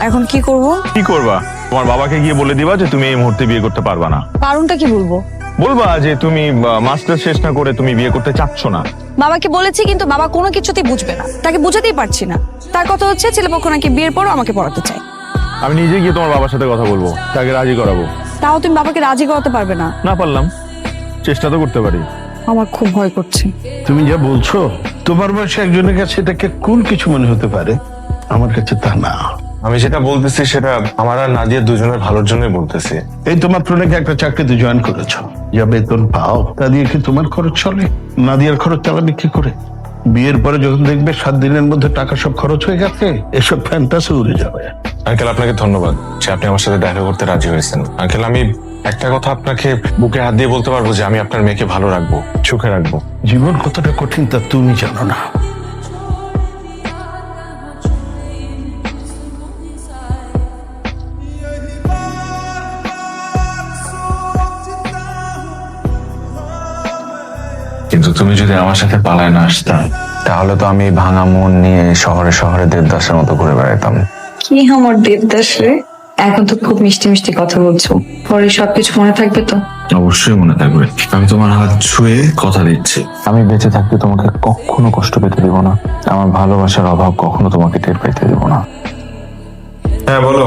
এখন কি করব? কি করবা? তোমার বাবাকে গিয়ে বলে দিবা যে তুমি এই মুহূর্তে বিয়ে করতে পারবা না। কারণটা কি বলবো? বলবা যে তুমি মাস্টার শেষ না করে তুমি বিয়ে করতে চাচ্ছ না। বাবাকে বলেছি, কিন্তু বাবা কোনো কিছুতেই বুঝবে না, তাকে বুঝাতেই পারছি না। তার কথা হচ্ছে ছেলেপক্ষ নাকি বিয়ের পরও আমাকে পড়াতে চায়। আমি নিজে গিয়ে তোমার বাবার সাথে কথা বলবো, তাকে রাজি করাবো। তাও তুমি বাবাকে রাজি করাতে পারবে না? না পারলাম, চেষ্টা তো করতে পারি। আমার খুব ভয় করছে। তুমি যা বলছো তোমার বয়সে একজনের কাছে এটাকে কুল কিছু মনে হতে পারে, আমার কাছে তা না। আমি যেটা বলতেছি সেটা আমার আর নাদিয়া দুজনের ভালোর জন্যই বলতেছি। এই তোমার নাকি একটা চাকরিতে জয়েন করেছো, যা বেতন পাও তা দিয়ে কি তোমার খরচ চলে? নাদিয়ার খরচ চালাবে কি করে? বিয়ের পরে যখন দেখবে 7 দিনের মধ্যে টাকা সব খরচ হয়ে গেছে, এসব ফ্যান্টাসি উড়ে যাবে। আঙ্কেল আপনাকে ধন্যবাদ যে আপনি আমার সাথে দেখা করতে রাজি হয়েছেন। আঙ্কেল আমি একটা কথা আপনাকে বুকে হাত দিয়ে বলতে পারবো যে আমি আপনার মেয়েকে ভালো রাখবো, সুখে রাখবো। জীবন কতটা কঠিন তা তুমি জানো না। কিন্তু তুমি যদি আমার সাথে পালায় না আসতাম, তাহলে তো আমি ভাঙা মন নিয়ে শহরে শহরে দেবদাসের মতো ঘুরে বেড়াতাম। কি আমার দেবদাস রে, এখন তো খুব মিষ্টি মিষ্টি কথা বলছো, পরে সবকিছু মনে থাকবে তো? অবশ্যই মনে থাকবে। আমি তোমার হাত ছুঁয়ে কথা দিচ্ছি, আমি বেঁচে থাকতে তোমাকে কখনো কষ্ট পেতে দিব না। আমার ভালোবাসার অভাব কখনো তোমাকে টের পেতে দিব না। হ্যাঁ বলো।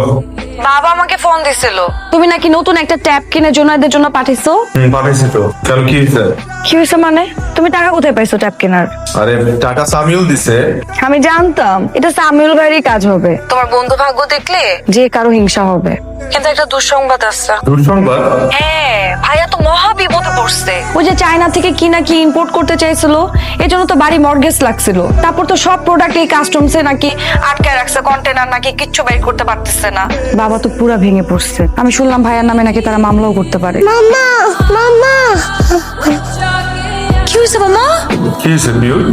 বাবা আমাকে ফোন দিছিল, তুমি নাকি নতুন একটা ট্যাব কিনে জোনাইদের জন্য পাঠিয়েছো। পাঠাইছি তো, কেন কি হয়েছে? কি হয়েছে মানে? তুমি টাকা কোথায় পাইছো ট্যাব কেনার? আরে টাকা সামিউল দিছে। আমি জানতাম এটা সামিউল ভাইয়েরই কাজ হবে। তোমার বন্ধু ভাগ্য দেখলে যে কারো হিংসা হবে। কিন্তু একটা দুঃসংবাদ আছে। দুঃসংবাদ? হ্যাঁ, ভাইয়া তো মহা বিপদে পড়ছে। ওই যে চায়না থেকে কি নাকি ইম্পোর্ট করতে চাইছিল, এজন্য তো বাড়ি মর্গেজ লাগছিল। তারপর তো সব প্রোডাক্ট এই কাস্টমসে নাকি আটকায় রাখছে, কন্টেনার নাকি কিচ্ছু বের করতে পারতেছে না। বাবা তো পুরা ভেঙে পড়ছে। আমি শুনলাম ভাইয়ার নামে নাকি তারা মামলাও করতে পারে। মামা মামা, কি হয়েছে মামা? কি হয়েছে বিউল?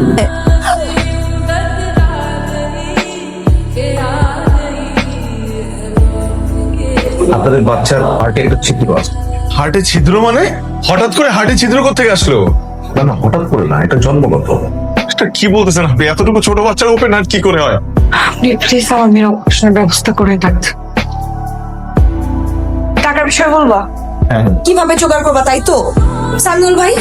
আপনাদের বাচ্চার হার্টে একটা ছিদ্র আছে। হার্টে ছিদ্র মানে? হঠাৎ করে হার্টে ছিদ্র কোত্থেকে আসলো? না না, হঠাৎ করে না, এটা জন্মগত। এটা কি বলতেছেন আপনি? এতটুকু ছোট বাচ্চার ওপেন হার্ট কি করে হয়? আপনি প্লিজ আমার মেয়ের অপারেশনের ব্যবস্থা করে রাখতে। টাকার বিষয় বলবা? কিভাবে জোগাড় করবা তাই তো? সামিউল ভাই,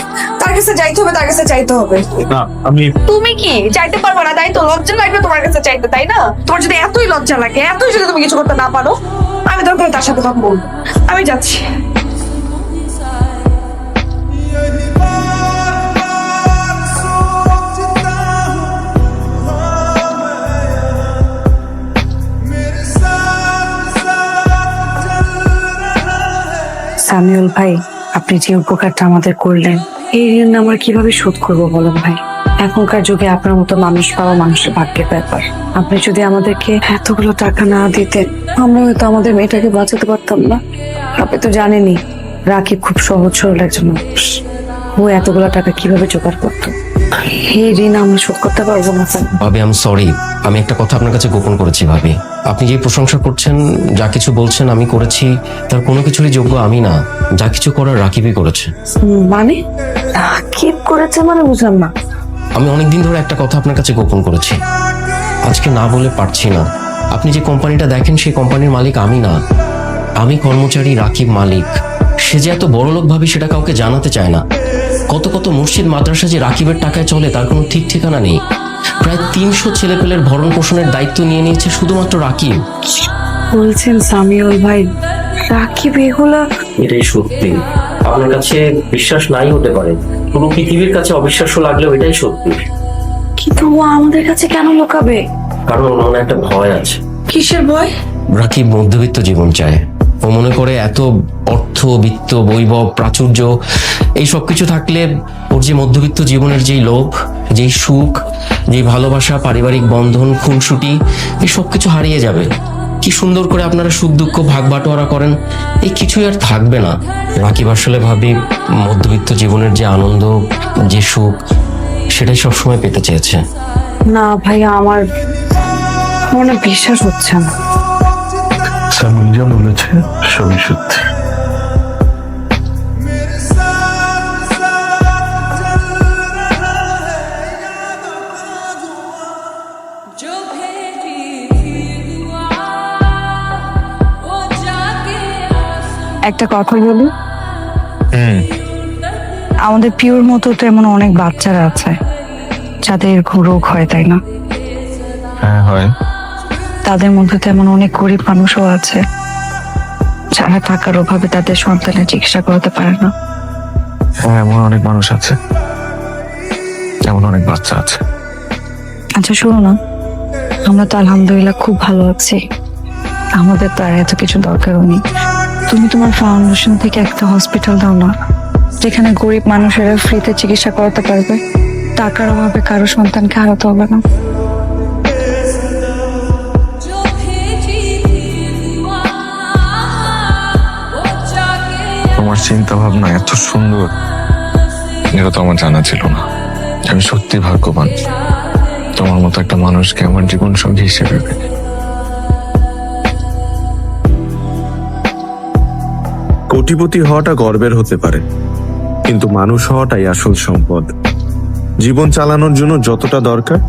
তার কাছে যাইতে হবে, তার কাছে চাইতে হবে। না আমি তুমি কি চাইতে পারবা না তাই তো? লজ্জা লাগবে তোমার কাছে চাইতে, তাই না? তোমার যদি এতই লজ্জা লাগে, এতই যদি তুমি কিছু করতে না পারো, আমি দরকার তার সাথে কথা বলবো। আমি যাচ্ছি। সামিউল ভাই, আপনি যে উপকারটা আমাদের করলেন, এই ঋণ আমরা কিভাবে শোধ করবো বলেন ভাই? এখনকার যুগে আপনার মতো মানুষ পাওয়া মানুষের ভাগ্যের ব্যাপার। আপনি যদি আমাদেরকে এতগুলো টাকা না দিতেন, আমরা হয়তো আমাদের মেয়েটাকে বাঁচাতে পারতাম না। আপনি তো জানেনই রাকিব খুব সহজ সরল একজন মানুষ। ও এতগুলো টাকা কিভাবে জোগাড় করতো? এই ঋণ আমরা শোধ করতে পারবো না স্যার। ভাবি আই এম সরি, আমি একটা কথা আপনার কাছে গোপন করেছি ভাবি। আপনি যে প্রশংসা করছেন, যা কিছু বলছেন আমি করেছি, তার কোনো কিছুরই যোগ্য আমি না। যা কিছু করার রাকিবই করেছে। মানে রাকিব করেছে মানে? বুঝলাম না। আমি অনেকদিন ধরে একটা কথা আপনার কাছে গোপন করেছি, আজকে না বলে পারছি না। আপনি যে কোম্পানিটা দেখেন সেই কোম্পানির মালিক আমি না, আমি কর্মচারী, রাকিব মালিক। সে যে এত বড় লোক ভাবি সেটা কাউকে জানাতে চায় না। কত কত মসজিদ মাদ্রাসা যে রাকিবের টাকায় চলে তার কোনো ঠিক ঠিকানা নেই। প্রায় 300 ছেলেপেলের ভরণ পোষণের দায়িত্ব নিয়ে নিয়েছে শুধুমাত্র রাকিব। বলছেন সামিউল ভাই রাকিব এগুলা? এটাই সত্যি। আপনার কাছে বিশ্বাস নাই হতে পারে, পুরো পৃথিবীর কাছে অবিশ্বাস্য লাগলেও এটাই সত্যি। কিন্তু ও আমাদের কাছে কেন লুকাবে? কারণ ওর মনে একটা ভয় আছে। কিসের ভয়? রাকিব মধ্যবিত্ত জীবন চায়। ও মনে করে এত অর্থ, বিত্ত, বৈভব, প্রাচুর্য এই সব কিছু থাকলে ওর যে মধ্যবিত্ত জীবনের যেই লোভ, যেই সুখ, যেই ভালোবাসা, পারিবারিক বন্ধন, খুনসুটি, এই সব কিছু হারিয়ে যাবে। কি সুন্দর করে আপনারা সুখ দুঃখ ভাগ বাটোয়ারা করেন, এই কিছুই আর থাকবে না। রাকিব আসলে ভাবি মধ্যবিত্ত জীবনের যে আনন্দ, যে সুখ, সেটাই সবসময় পেতে চেয়েছে। না ভাইয়া, আমার মনে বিশ্বাস হচ্ছে না। সামিউল যা বলেছে সবই সত্যি। একটা কথা বলি, হুম। আমাদের পিওর মতো তো এমন অনেক বাচ্চারা আছে যাদের এরকম রোগ হয়, তাই না? হ্যাঁ হয়। তাদের মধ্যে তেমন অনেক গরিব মানুষও আছে যারা টাকার অভাবে তাদের সন্তানের চিকিৎসা করাতে পারে না। হ্যাঁ, এমন অনেক মানুষ আছে, এমন অনেক বাচ্চা আছে। আচ্ছা শোনো না, আমরা তো আলহামদুলিল্লাহ খুব ভালো আছি, আমাদের তো আর এত কিছু দরকারও নেই। তুমি তোমার ফাউন্ডেশন থেকে একটা হসপিটাল দাও না, যেখানে গরিব মানুষেরা ফ্রিতে চিকিৎসা করাতে পারবে, টাকার অভাবে কারো সন্তানকে হারাতে হবে না। তোমার চিন্তা ভাবনা এত সুন্দর, এটা তো আমার জানা ছিল না। আমি সত্যি ভাগ্যবান তোমার মতো একটা মানুষকে আমার জীবন সঙ্গী হিসেবে পেয়ে। কোটিপতি হওয়াটা গর্বের হতে পারে, কিন্তু মানুষ হওয়াটাই আসল সম্পদ। জীবন চালানোর জন্য যতটা দরকার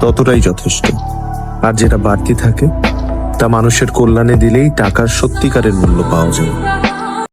ততটাই যথেষ্ট, আর যেটা বাড়তি থাকে তা মানুষের কল্যাণে দিলেই টাকার সত্যিকারের মূল্য পাওয়া যায়।